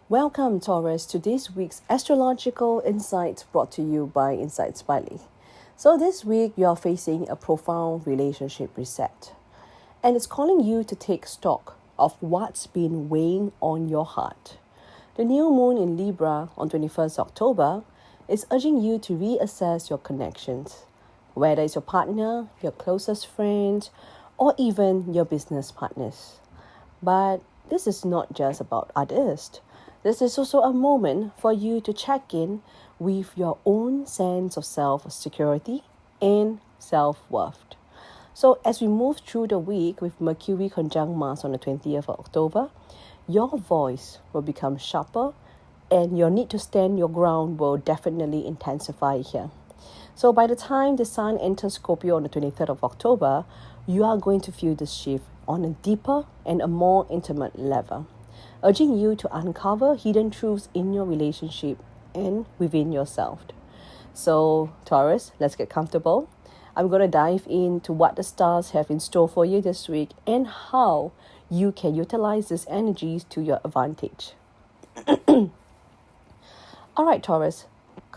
Welcome, Taurus, to this week's astrological insights brought to you by Insights by Lee. So this week, you are facing a profound relationship reset. And it's calling you to take stock of what's been weighing on your heart. The new moon in Libra on 21st October is urging you to reassess your connections, whether it's your partner, your closest friend, or even your business partners. But this is not just about others. This is also a moment for you to check in with your own sense of self-security and self-worth. So as we move through the week with Mercury conjunct Mars on the 20th of October, your voice will become sharper and your need to stand your ground will definitely intensify here. So by the time the Sun enters Scorpio on the 23rd of October, you are going to feel this shift on a deeper and a more intimate level, urging you to uncover hidden truths in your relationship and within yourself. So, Taurus, let's get comfortable. I'm going to dive into what the stars have in store for you this week and how you can utilize these energies to your advantage. All right, Taurus,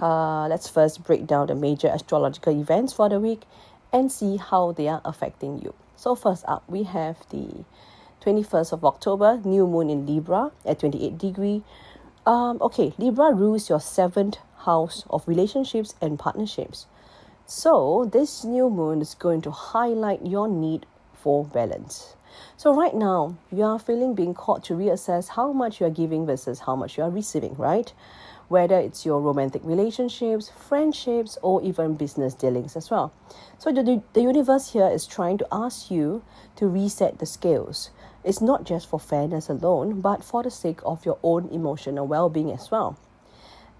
let's first break down the major astrological events for the week and see how they are affecting you. So first up, we have the 21st of October, new moon in Libra at 28 degree. Libra rules your 7th house of relationships and partnerships. So this new moon is going to highlight your need for balance. So right now, you are feeling being called to reassess how much you are giving versus how much you are receiving, right? Whether it's your romantic relationships, friendships, or even business dealings as well. So the universe here is trying to ask you to reset the scales. It's not just for fairness alone, but for the sake of your own emotional well-being as well.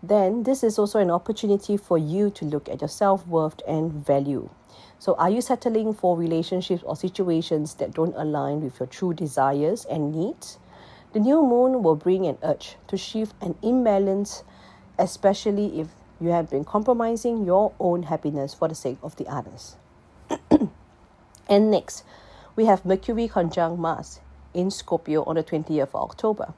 Then this is also an opportunity for you to look at your self-worth and value. So are you settling for relationships or situations that don't align with your true desires and needs? The new moon will bring an urge to shift an imbalance, especially if you have been compromising your own happiness for the sake of the others. And next, we have Mercury conjunct Mars in Scorpio on the 20th of October.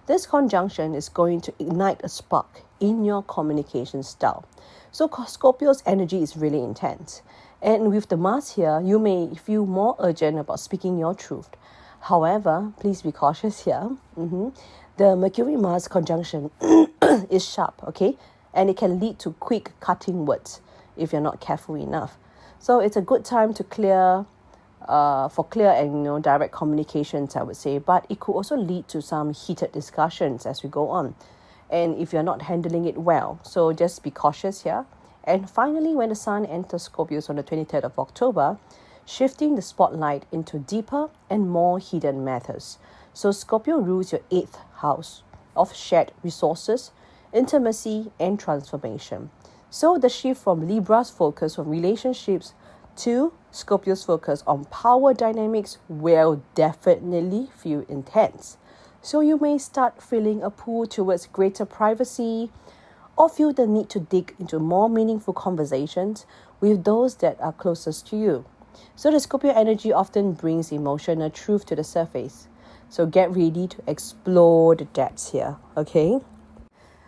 This conjunction is going to ignite a spark in your communication style. So Scorpio's energy is really intense. And with the Mars here, you may feel more urgent about speaking your truth. However, please be cautious here. The Mercury-Mars conjunction is sharp, okay? And it can lead to quick cutting words if you're not careful enough. So it's a good time to clear and direct communications, I would say. But it could also lead to some heated discussions as we go on. And if you're not handling it well, so just be cautious here. And finally, when the Sun enters Scorpio on the 23rd of October, shifting the spotlight into deeper and more hidden matters. So Scorpio rules your 8th house of shared resources, intimacy, and transformation. So the shift from Libra's focus on relationships to Scorpio's focus on power dynamics will definitely feel intense. So you may start feeling a pull towards greater privacy or feel the need to dig into more meaningful conversations with those that are closest to you. So the Scorpio energy often brings emotional truth to the surface. So get ready to explore the depths here, okay?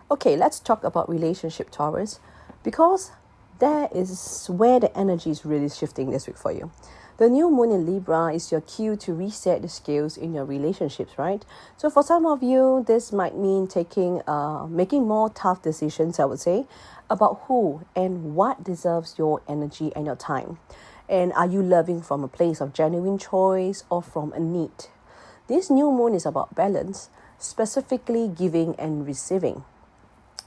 Okay, let's talk about relationship, Taurus, because that is where the energy is really shifting this week for you. The new moon in Libra is your cue to reset the scales in your relationships, right? So for some of you, this might mean making more tough decisions, I would say, about who and what deserves your energy and your time. And are you loving from a place of genuine choice or from a need? This new moon is about balance, specifically giving and receiving.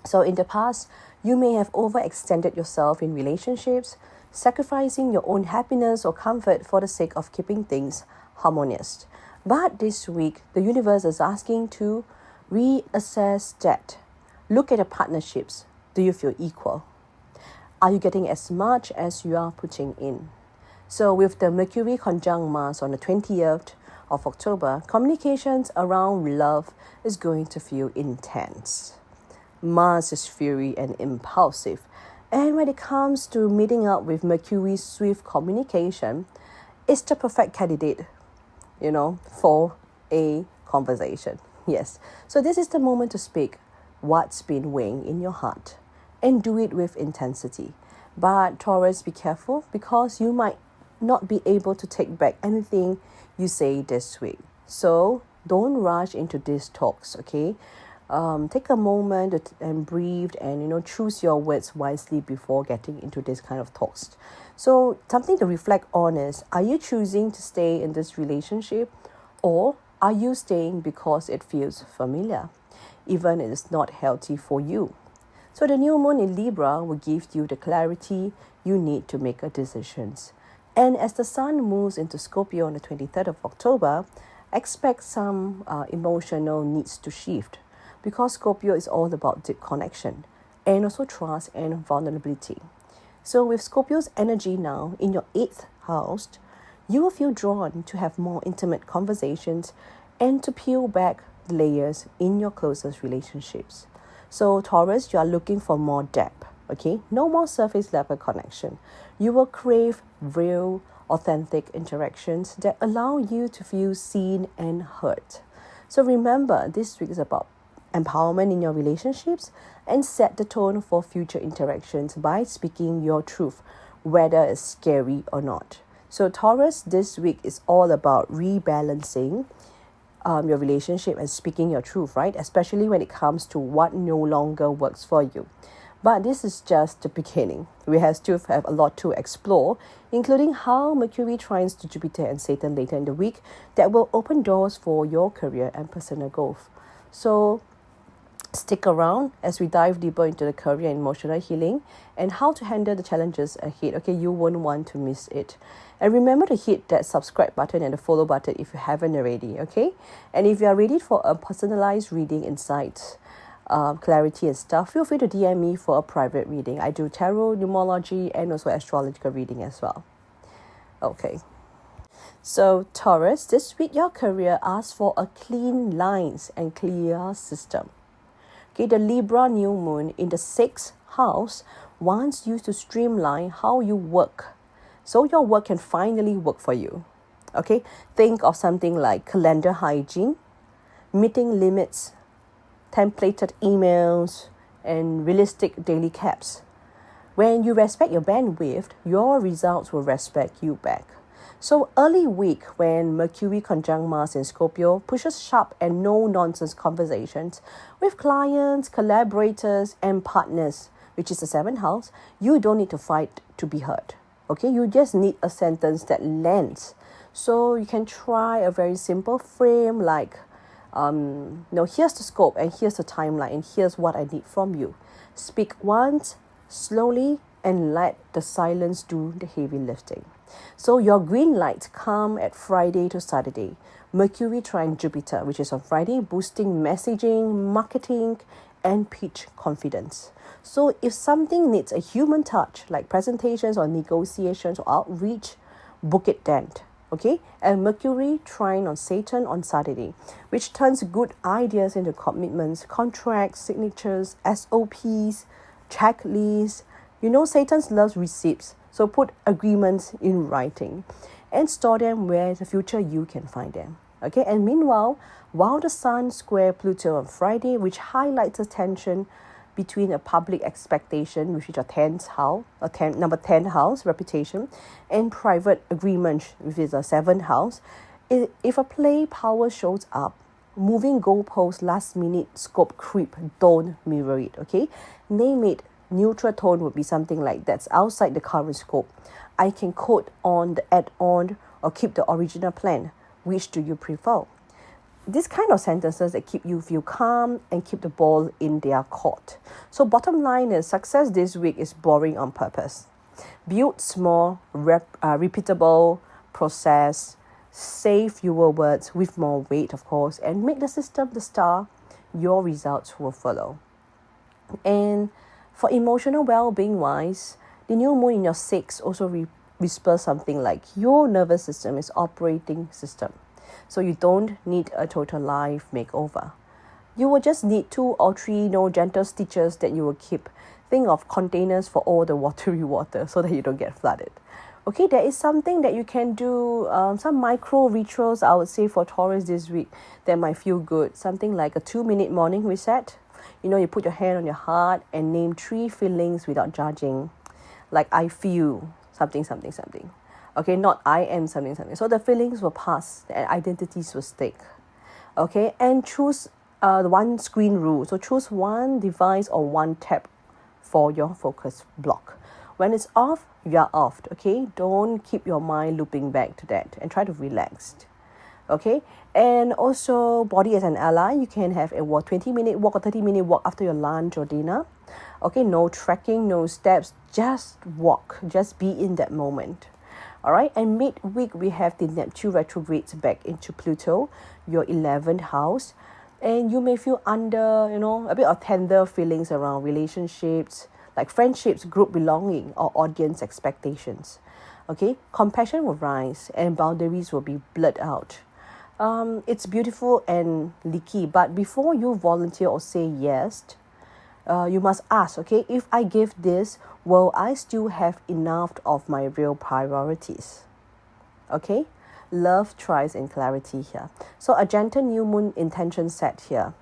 So in the past, you may have overextended yourself in relationships, sacrificing your own happiness or comfort for the sake of keeping things harmonious. But this week, the universe is asking to reassess that. Look at the partnerships. Do you feel equal? Are you getting as much as you are putting in? So with the Mercury conjunct Mars on the 20th of October, communications around love is going to feel intense. Mars is fiery and impulsive. And when it comes to meeting up with Mercury's swift communication, it's the perfect candidate, for a conversation. Yes. So this is the moment to speak what's been weighing in your heart and do it with intensity. But Taurus, be careful because you might not be able to take back anything you say this week. So don't rush into these talks, okay? Take a moment and breathe and choose your words wisely before getting into this kind of talks. So something to reflect on is, are you choosing to stay in this relationship, or are you staying because it feels familiar, even if it's not healthy for you? So the new moon in Libra will give you the clarity you need to make a decisions. And as the sun moves into Scorpio on the 23rd of October, expect some emotional needs to shift, because Scorpio is all about deep connection and also trust and vulnerability. So with Scorpio's energy now in your 8th house, you will feel drawn to have more intimate conversations and to peel back the layers in your closest relationships. So Taurus, you are looking for more depth, okay? No more surface level connection. You will crave real, authentic interactions that allow you to feel seen and heard. So remember, this week is about empowerment in your relationships, and set the tone for future interactions by speaking your truth, whether it's scary or not. So Taurus, this week is all about rebalancing your relationship and speaking your truth, right? Especially when it comes to what no longer works for you. But this is just the beginning. We still have a lot to explore, including how Mercury trines to Jupiter and Saturn later in the week that will open doors for your career and personal growth. So stick around as we dive deeper into the career and emotional healing and how to handle the challenges ahead. Okay, you won't want to miss it. And remember to hit that subscribe button and the follow button if you haven't already, okay? And if you are ready for a personalized reading, insights, clarity and stuff, feel free to DM me for a private reading. I do tarot, numerology, and also astrological reading as well. Okay. So Taurus, this week your career asks for a clean lines and clear system. Okay, the Libra new moon in the 6th house wants you to streamline how you work, so your work can finally work for you. Okay, think of something like calendar hygiene, meeting limits, templated emails, and realistic daily caps. When you respect your bandwidth, your results will respect you back. So early week when Mercury conjunct Mars in Scorpio pushes sharp and no-nonsense conversations with clients, collaborators, and partners, which is the 7th house, you don't need to fight to be heard. Okay, you just need a sentence that lands. So you can try a very simple frame like, here's the scope and here's the timeline and here's what I need from you. Speak once, slowly, and let the silence do the heavy lifting. So your green lights come at Friday to Saturday. Mercury trine Jupiter, which is on Friday, boosting messaging, marketing, and pitch confidence. So if something needs a human touch, like presentations or negotiations or outreach, book it then. Okay? And Mercury trine on Saturn on Saturday, which turns good ideas into commitments, contracts, signatures, SOPs, checklists. Saturn loves receipts. So put agreements in writing and store them where in the future you can find them. Okay, and meanwhile, while the Sun square Pluto on Friday, which highlights the tension between a public expectation, which is your 10th house, number 10 house, reputation, and private agreement, which is a 7th house, if a play power shows up, moving goalposts, last minute scope creep, don't mirror it, okay? Name it. Neutral tone would be something like that's outside the current scope. I can quote on the add-on or keep the original plan. Which do you prefer? These kind of sentences that keep you feel calm and keep the ball in their court. So bottom line is success this week is boring on purpose. Build small, repeatable process. Say fewer words with more weight, of course, and make the system the star. Your results will follow. And for emotional well-being wise, the new moon in your 6 also whispers something like your nervous system is operating system. So you don't need a total life makeover. You will just need 2 or 3 gentle stitches that you will keep. Think of containers for all the watery water so that you don't get flooded. Okay, there is something that you can do, some micro rituals, I would say, for Taurus this week that might feel good. Something like a 2-minute morning reset. You put your hand on your heart and name 3 feelings without judging. Like, I feel something, something, something. Okay, not I am something, something. So the feelings will pass and identities will stick. Okay, and choose the one screen rule. So choose one device or one tab for your focus block. When it's off, you are off. Okay, don't keep your mind looping back to that and try to relax. Okay, and also body as an ally. You can have a 20-minute walk or 30-minute walk after your lunch or dinner. Okay, no trekking, no steps, just walk, just be in that moment. All right, and midweek we have the Neptune retrogrades back into Pluto, your 11th house, and you may feel under, a bit of tender feelings around relationships, like friendships, group belonging, or audience expectations. Okay, compassion will rise and boundaries will be blurred out. It's beautiful and leaky, but before you volunteer or say yes, you must ask, okay, if I give this, will I still have enough of my real priorities? Okay, love, tries, and clarity here. So a gentle new moon intention set here.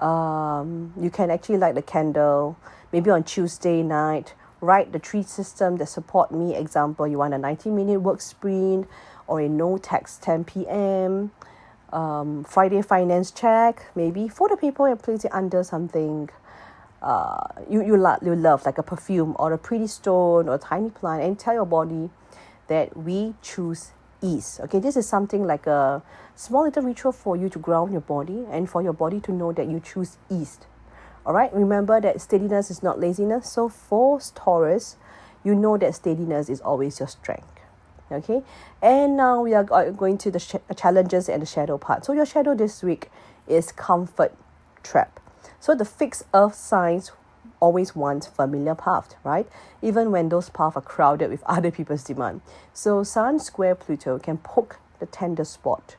You can actually light the candle, maybe on Tuesday night, write the 3 systems that support me. Example, you want a 90-minute work sprint or a no text 10 p.m. Friday finance check, maybe for the people and place it under something you love, like a perfume or a pretty stone or a tiny plant, and tell your body that we choose ease. Okay, this is something like a small little ritual for you to ground your body and for your body to know that you choose ease. All right, remember that steadiness is not laziness. So for Taurus, you know that steadiness is always your strength. Okay, and now we are going to the challenges and the shadow part. So your shadow this week is comfort trap. So the fixed earth signs always want familiar paths, right? Even when those paths are crowded with other people's demand. So Sun square Pluto can poke the tender spot.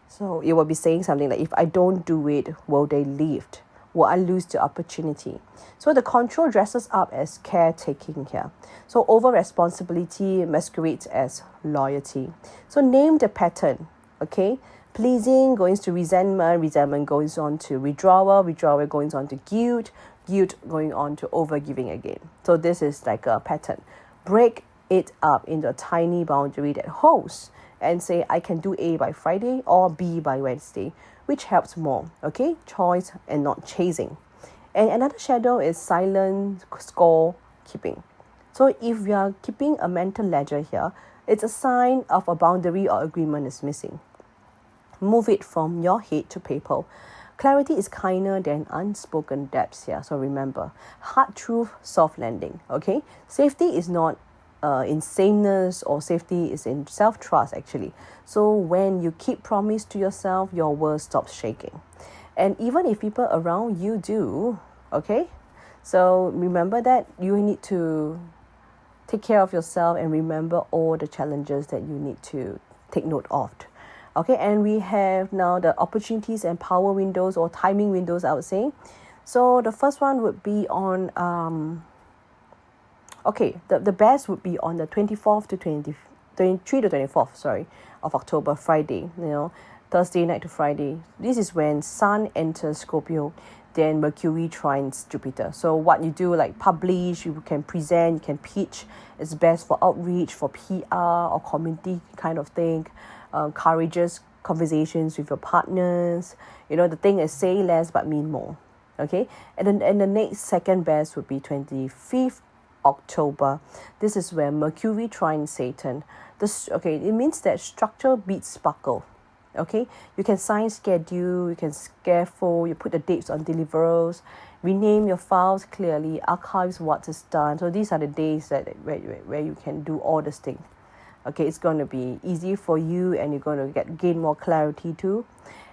So it will be saying something like, if I don't do it, will they leave? Will I lose the opportunity? So the control dresses up as caretaking here. So over responsibility masquerades as loyalty. So name the pattern, okay? Pleasing goes to resentment, resentment goes on to withdrawal, withdrawal goes on to guilt, guilt going on to overgiving again. So this is like a pattern. Break it up into a tiny boundary that holds and say, I can do A by Friday or B by Wednesday, which helps more, okay? Choice and not chasing. And another shadow is silent score keeping. So if you are keeping a mental ledger here, it's a sign of a boundary or agreement is missing. Move it from your head to paper. Clarity is kinder than unspoken depths here. So remember, hard truth, soft landing. Okay, safety is not in sameness, or safety is in self-trust actually. So when you keep promise to yourself, your world stops shaking. And even if people around you do, okay, so remember that you need to take care of yourself and remember all the challenges that you need to take note of. Okay, and we have now the opportunities and power windows or timing windows, I would say. So the first one would be on, the best would be on the 24th to 23 to 24th, of October, Friday, Thursday night to Friday. This is when Sun enters Scorpio, then Mercury trines Jupiter. So what you do, like publish, you can present, you can pitch. It's best for outreach, for PR or community kind of thing. Courageous conversations with your partners. The thing is, say less but mean more. Okay, and the next second best would be 25th October. This is where Mercury trines Saturn. It means that structure beats sparkle. Okay, you can sign schedule, you can scaffold, you put the dates on deliverables, rename your files clearly, archives what is done. So these are the days where you can do all this thing. Okay, it's going to be easy for you and you're going to gain more clarity too.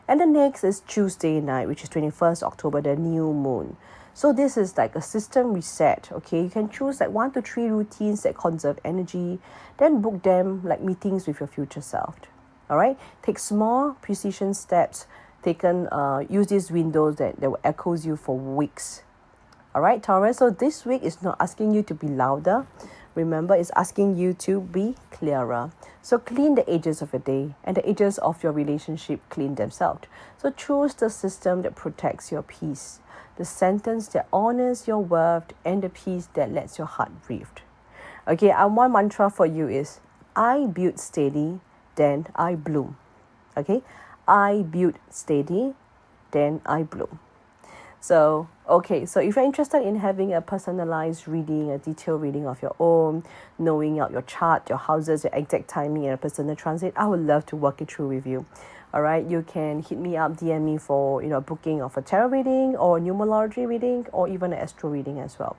And the next is Tuesday night, which is 21st October, the new moon. So this is like a system reset. Okay, you can choose like 1 to 3 routines that conserve energy, then book them like meetings with your future self. All right, take small precision steps taken. Use these windows that will echoes you for weeks. All right, Taurus. So this week is not asking you to be louder, Remember, it's asking you to be clearer. So clean the edges of your day, and the edges of your relationship clean themselves. So choose the system that protects your peace, the sentence that honors your worth, and the peace that lets your heart breathe. Okay, and one mantra for you is, I build steady, then I bloom. Okay, I build steady, then I bloom. So if you're interested in having a personalized reading, a detailed reading of your own, knowing out your chart, your houses, your exact timing, and a personal transit, I would love to work it through with you. All right, you can hit me up, DM me for booking of a tarot reading or numerology reading or even an astro reading as well.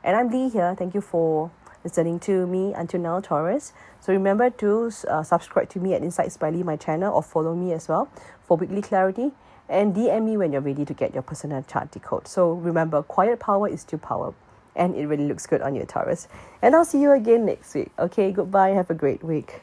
And I'm Lee here. Thank you for listening to me until now, Taurus. So remember to subscribe to me at Insights by Lee, my channel, or follow me as well for weekly clarity. And DM me when you're ready to get your personal chart decode. So remember, quiet power is still power. And it really looks good on you, Taurus. And I'll see you again next week. Okay, goodbye. Have a great week.